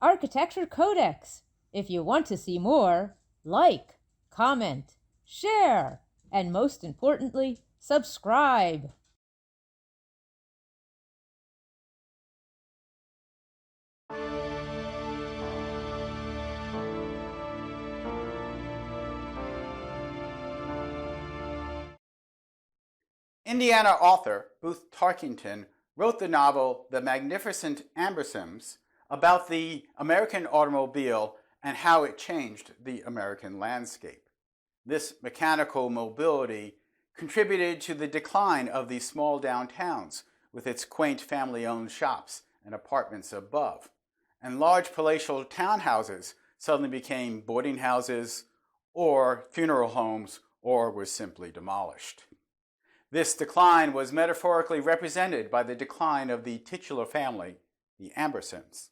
Architecture CodeX. If you want to see more, like, comment, share, and most importantly, subscribe. Indiana author Booth Tarkington wrote the novel The Magnificent Ambersims about the American automobile and how it changed the American landscape. This mechanical mobility contributed to the decline of the small downtowns with its quaint family-owned shops and apartments above, and large palatial townhouses suddenly became boarding houses or funeral homes or were simply demolished. This decline was metaphorically represented by the decline of the titular family, the Ambersims.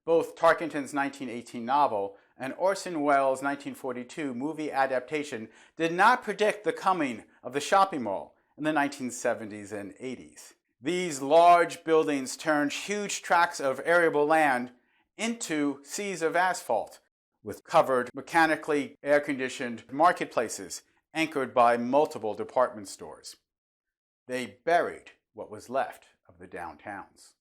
Both Tarkington's 1918 novel and Orson Welles' 1942 movie adaptation did not predict the coming of the shopping mall in the 1970s and 80s. These large buildings turned huge tracts of arable land into seas of asphalt, with covered, mechanically air-conditioned marketplaces anchored by multiple department stores. They buried what was left of the downtowns.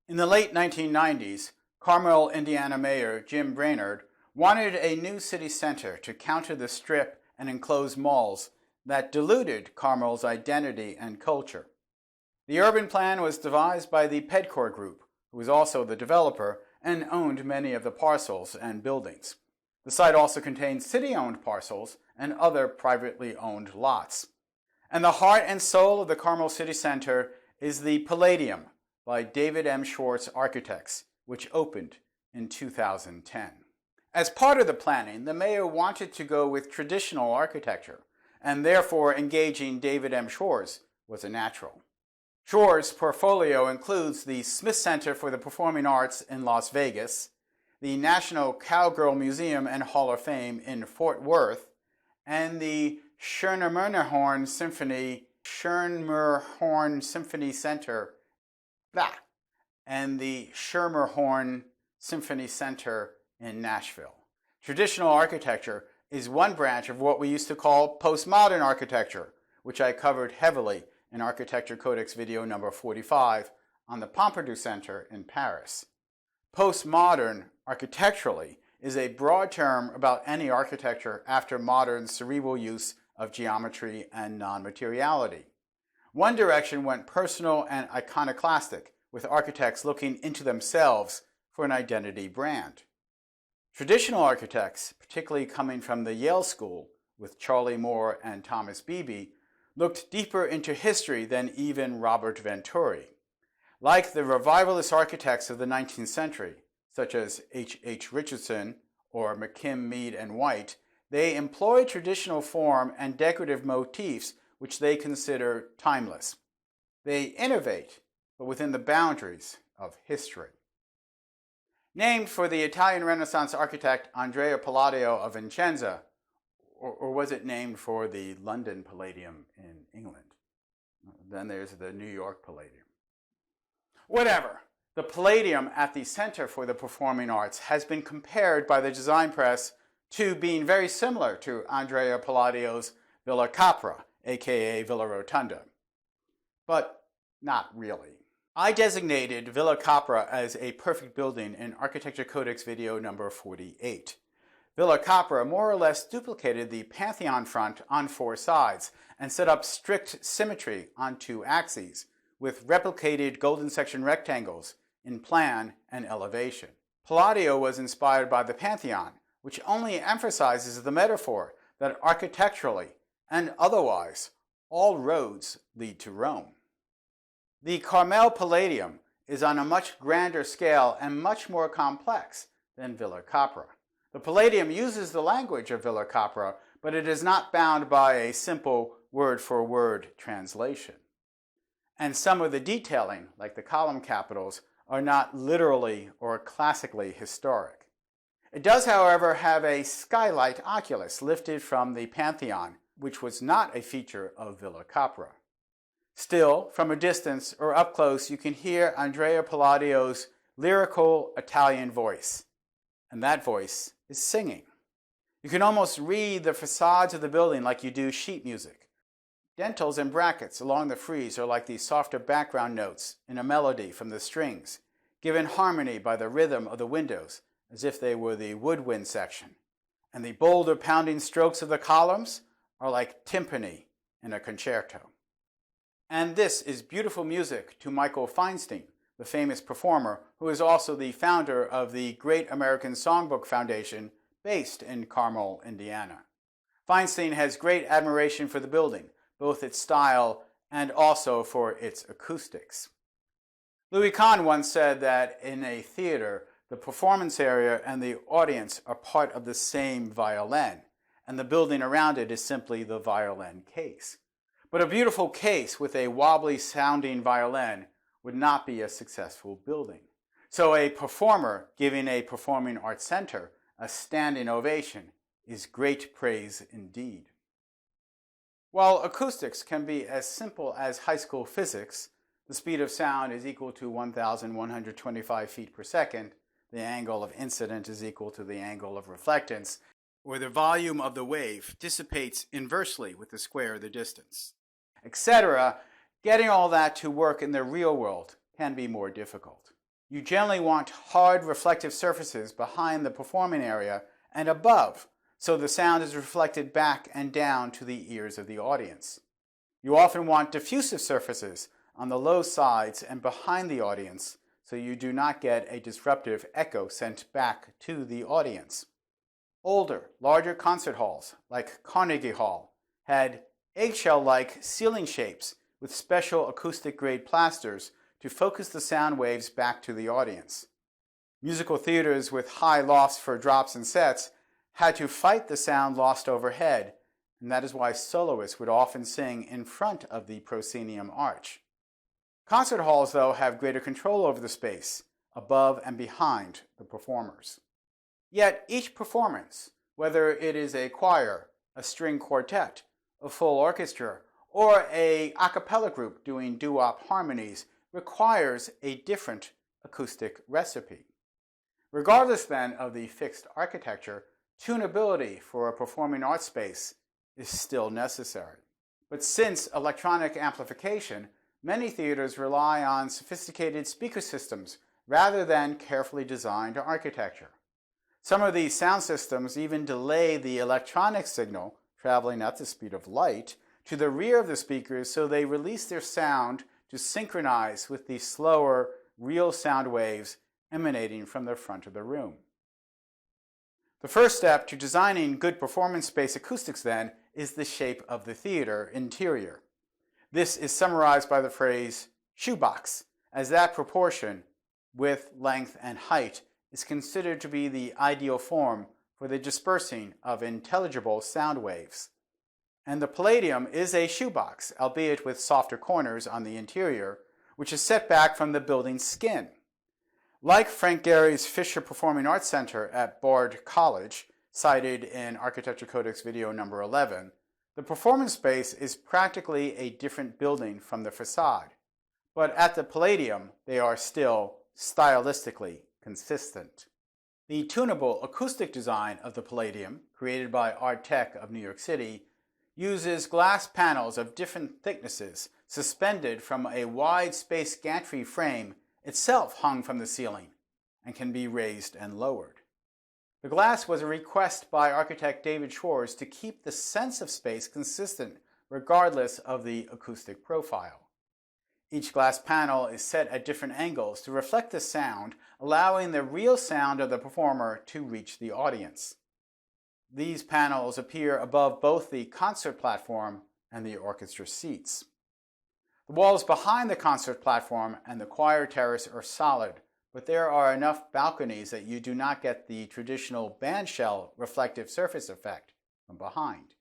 In the late 1990s, Carmel, Indiana Mayor Jim Brainerd wanted a new city center to counter the strip and enclosed malls that diluted Carmel's identity and culture. The urban plan was devised by the Pedcor Group, who was also the developer and owned many of the parcels and buildings. The site also contained city-owned parcels and other privately owned lots. And the heart and soul of the Carmel City Center is the Palladium by David M. Schwarz Architects, which opened in 2010. As part of the planning, the mayor wanted to go with traditional architecture, and therefore engaging David M. Schwarz was a natural. Schwarz's portfolio includes the Smith Center for the Performing Arts in Las Vegas, the National Cowgirl Museum and Hall of Fame in Fort Worth, and the Schirmerhorn Symphony Center, and the Schirmerhorn Symphony Center in Nashville. Traditional architecture is one branch of what we used to call postmodern architecture, which I covered heavily in Architecture Codex video number 45 on the Pompidou Center in Paris. Postmodern, architecturally, is a broad term about any architecture after modern cerebral use of geometry and non-materiality. One direction went personal and iconoclastic, with architects looking into themselves for an identity brand. Traditional architects, particularly coming from the Yale School with Charlie Moore and Thomas Beebe, looked deeper into history than even Robert Venturi. Like the revivalist architects of the 19th century, such as H. Richardson or McKim, Mead, and White, they employ traditional form and decorative motifs which they consider timeless. They innovate, but within the boundaries of history. Named for the Italian Renaissance architect Andrea Palladio of Vicenza, or was it named for the London Palladium in England? Then there's the New York Palladium. Whatever. The Palladium at the Center for the Performing Arts has been compared by the design press to being very similar to Andrea Palladio's Villa Capra, aka Villa Rotunda. But not really. I designated Villa Capra as a perfect building in Architecture Codex video number 48. Villa Capra more or less duplicated the Pantheon front on 4 sides and set up strict symmetry on 2 axes, with replicated golden section rectangles in plan and elevation. Palladio was inspired by the Pantheon, which only emphasizes the metaphor that architecturally and otherwise all roads lead to Rome. The Carmel Palladium is on a much grander scale and much more complex than Villa Capra. The Palladium uses the language of Villa Capra, but it is not bound by a simple word-for-word translation. And some of the detailing, like the column capitals, are not literally or classically historic. It does, however, have a skylight oculus lifted from the Pantheon, which was not a feature of Villa Capra. Still, from a distance or up close, you can hear Andrea Palladio's lyrical Italian voice, and that voice is singing. You can almost read the facades of the building like you do sheet music. Dentals and brackets along the frieze are like these softer background notes in a melody from the strings, given harmony by the rhythm of the windows as if they were the woodwind section. And the bolder pounding strokes of the columns are like timpani in a concerto. And this is beautiful music to Michael Feinstein, the famous performer who is also the founder of the Great American Songbook Foundation based in Carmel, Indiana. Feinstein has great admiration for the building, both its style and also for its acoustics. Louis Kahn once said that in a theater, the performance area and the audience are part of the same violin, and the building around it is simply the violin case. But a beautiful case with a wobbly sounding violin would not be a successful building. So a performer giving a performing arts center a standing ovation is great praise indeed. While acoustics can be as simple as high school physics, the speed of sound is equal to 1,125 feet per second, the angle of incident is equal to the angle of reflectance, where the volume of the wave dissipates inversely with the square of the distance, etc., getting all that to work in the real world can be more difficult. You generally want hard reflective surfaces behind the performing area and above, so the sound is reflected back and down to the ears of the audience. You often want diffusive surfaces on the low sides and behind the audience, so you do not get a disruptive echo sent back to the audience. Older, larger concert halls, like Carnegie Hall, had eggshell-like ceiling shapes with special acoustic-grade plasters to focus the sound waves back to the audience. Musical theaters with high lofts for drops and sets had to fight the sound lost overhead, and that is why soloists would often sing in front of the proscenium arch. Concert halls, though, have greater control over the space, above and behind the performers. Yet each performance, whether it is a choir, a string quartet, a full orchestra, or a a cappella group doing doo-wop harmonies, requires a different acoustic recipe. Regardless then of the fixed architecture, tunability for a performing arts space is still necessary. But since electronic amplification, many theaters rely on sophisticated speaker systems rather than carefully designed architecture. Some of these sound systems even delay the electronic signal, traveling at the speed of light, to the rear of the speakers so they release their sound to synchronize with the slower, real sound waves emanating from the front of the room. The first step to designing good performance space acoustics, then, is the shape of the theater interior. This is summarized by the phrase shoebox, as that proportion, width, length, and height, is considered to be the ideal form for the dispersing of intelligible sound waves. And the Palladium is a shoebox, albeit with softer corners on the interior, which is set back from the building's skin. Like Frank Gehry's Fisher Performing Arts Center at Bard College, cited in Architecture Codex video number 11, the performance space is practically a different building from the facade. But at the Palladium, they are still stylistically consistent. The tunable acoustic design of the Palladium, created by Art Tech of New York City, uses glass panels of different thicknesses suspended from a wide space gantry frame itself hung from the ceiling and can be raised and lowered. The glass was a request by architect David Schwarz to keep the sense of space consistent regardless of the acoustic profile. Each glass panel is set at different angles to reflect the sound, allowing the real sound of the performer to reach the audience. These panels appear above both the concert platform and the orchestra seats. The walls behind the concert platform and the choir terrace are solid, but there are enough balconies that you do not get the traditional bandshell reflective surface effect from behind.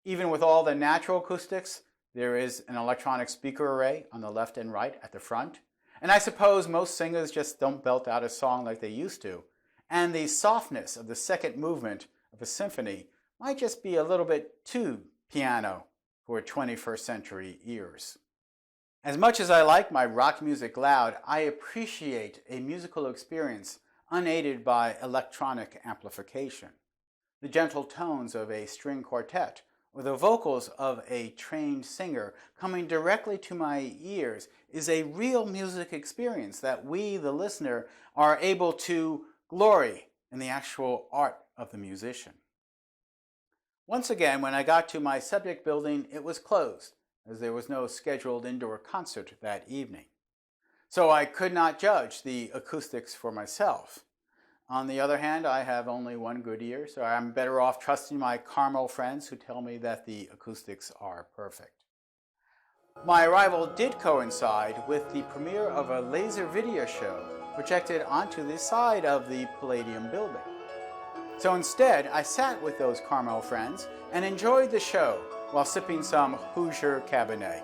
Even with all the natural acoustics, there is an electronic speaker array on the left and right at the front, and I suppose most singers just don't belt out a song like they used to, and the softness of the second movement of a symphony might just be a little bit too piano for 21st century ears. As much as I like my rock music loud, I appreciate a musical experience unaided by electronic amplification. The gentle tones of a string quartet or the vocals of a trained singer coming directly to my ears is a real music experience that we, the listener, are able to glory in the actual art of the musician. Once again, when I got to my subject building, it was closed, as there was no scheduled indoor concert that evening. So I could not judge the acoustics for myself. On the other hand, I have only one good ear, so I'm better off trusting my Carmel friends who tell me that the acoustics are perfect. My arrival did coincide with the premiere of a laser video show projected onto the side of the Palladium building. So instead, I sat with those Carmel friends and enjoyed the show while sipping some Hoosier Cabernet.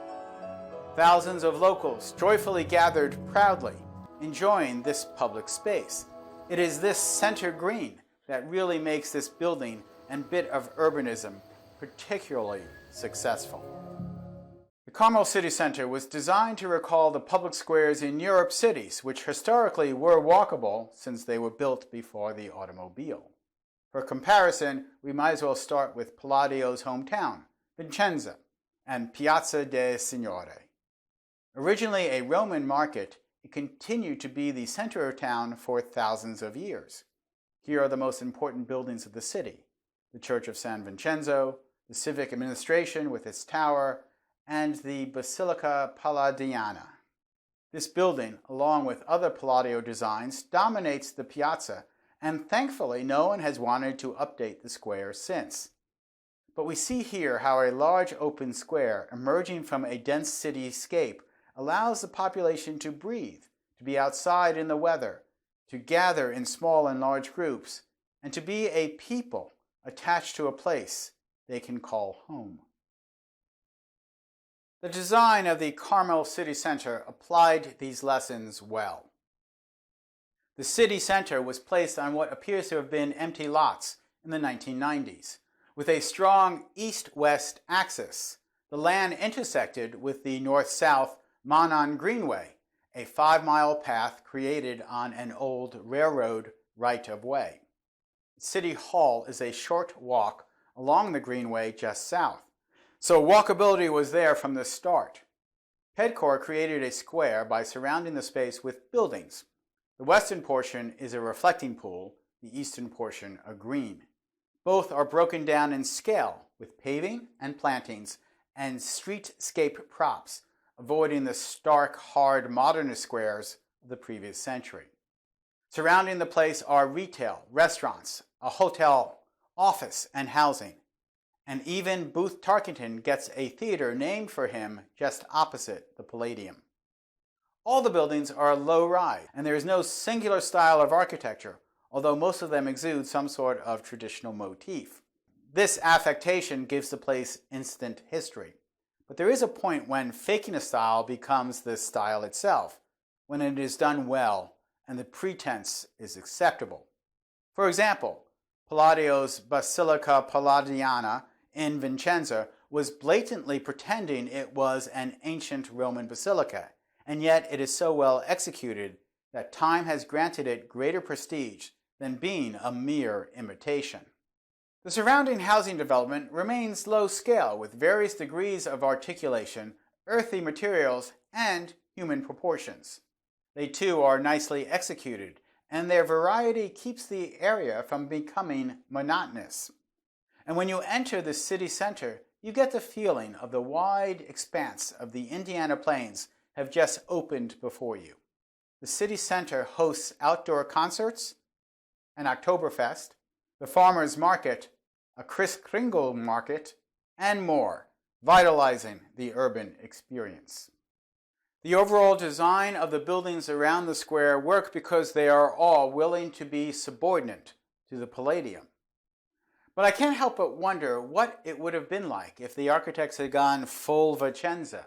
Thousands of locals joyfully gathered proudly, enjoying this public space. It is this center green that really makes this building and bit of urbanism particularly successful. The Carmel City Center was designed to recall the public squares in Europe's cities, which historically were walkable since they were built before the automobile. For comparison, we might as well start with Palladio's hometown, Vicenza, and Piazza de' Signore. Originally a Roman market, it continued to be the center of town for thousands of years. Here are the most important buildings of the city: the Church of San Vincenzo, the civic administration with its tower, and the Basilica Palladiana. This building, along with other Palladio designs, dominates the piazza, and thankfully no one has wanted to update the square since. But we see here how a large open square emerging from a dense cityscape allows the population to breathe, to be outside in the weather, to gather in small and large groups, and to be a people attached to a place they can call home. The design of the Carmel City Center applied these lessons well. The city center was placed on what appears to have been empty lots in the 1990s. With a strong east-west axis, the land intersected with the north-south Manon Greenway, a 5-mile path created on an old railroad right-of-way. City Hall is a short walk along the Greenway just south, so walkability was there from the start. PEDCOR created a square by surrounding the space with buildings. The western portion is a reflecting pool, the eastern portion a green. Both are broken down in scale with paving and plantings and streetscape props, avoiding the stark, hard modernist squares of the previous century. Surrounding the place are retail, restaurants, a hotel, office, and housing. And even Booth Tarkington gets a theater named for him just opposite the Palladium. All the buildings are low-rise, and there is no singular style of architecture, although most of them exude some sort of traditional motif. This affectation gives the place instant history. But there is a point when faking a style becomes the style itself, when it is done well and the pretense is acceptable. For example, Palladio's Basilica Palladiana in Vicenza was blatantly pretending it was an ancient Roman basilica, and yet it is so well executed that time has granted it greater prestige than being a mere imitation. The surrounding housing development remains low scale with various degrees of articulation, earthy materials, and human proportions. They too are nicely executed, and their variety keeps the area from becoming monotonous. And when you enter the city center, you get the feeling of the wide expanse of the Indiana Plains have just opened before you. The city center hosts outdoor concerts, an Oktoberfest, the farmers market, a Kris Kringle market, and more, vitalizing the urban experience. The overall design of the buildings around the square work because they are all willing to be subordinate to the Palladium. But I can't help but wonder what it would have been like if the architects had gone full Vicenza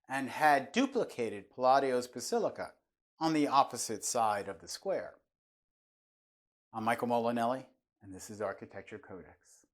and had duplicated Palladio's Basilica on the opposite side of the square. I'm Michael Molinelli, and this is Architecture Codex.